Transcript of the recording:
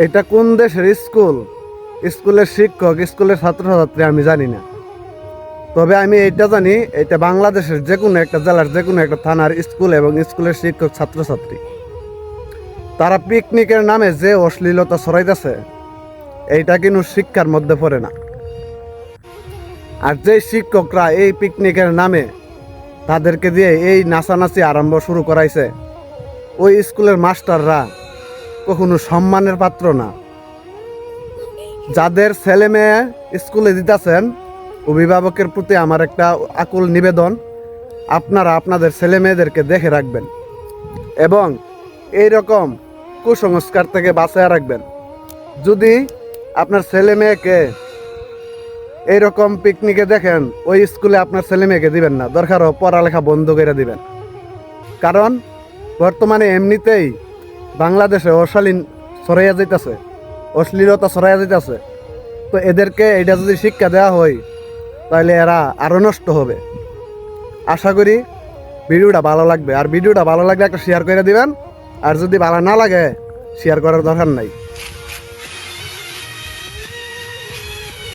এটা কোন দেশের স্কুল, স্কুলের শিক্ষক, স্কুলের ছাত্রছাত্রী আমি জানি না। তবে আমি এটা জানি, এটা বাংলাদেশের যে কোনো একটা জেলার যে কোনো একটা থানার স্কুল এবং স্কুলের শিক্ষক ছাত্রছাত্রী। তারা পিকনিকের নামে যে অশ্লীলতা ছড়াইতেছে, এইটা কিন্তু শিক্ষার মধ্যে পড়ে না। আর যে শিক্ষকরা এই পিকনিকের নামে তাদেরকে দিয়ে এই নাচানাচি আরম্ভ শুরু করাইছে, ওই স্কুলের মাস্টাররা কখনো সম্মানের পাত্র না। যাদের ছেলে মেয়ে স্কুলে দিতেছেন, অভিভাবকের প্রতি আমার একটা আকুল নিবেদন, আপনারা আপনাদের ছেলে মেয়েদেরকে দেখে রাখবেন এবং এই রকম কুসংস্কার থেকে বাঁচিয়ে রাখবেন। যদি আপনার ছেলে মেয়েকে এইরকম পিকনিকে দেখেন, ওই স্কুলে আপনার ছেলে মেয়েকে দিবেন না, দরকারও পড়ালেখা বন্ধ করে দিবেন। কারণ বর্তমানে এমনিতেই বাংলাদেশে অশালীন ছড়াইয়া যাইতেছে, অশ্লীলতা ছড়াইয়া যাইতেছে। তো এদেরকে এটা যদি শিক্ষা দেওয়া হয়, তাহলে এরা আরও নষ্ট হবে। আশা করি ভিডিওটা ভালো লাগবে, আর ভিডিওটা ভালো লাগলে একটা শেয়ার করে দিবেন। আর যদি ভালো না লাগে, শেয়ার করার দরকার নাই।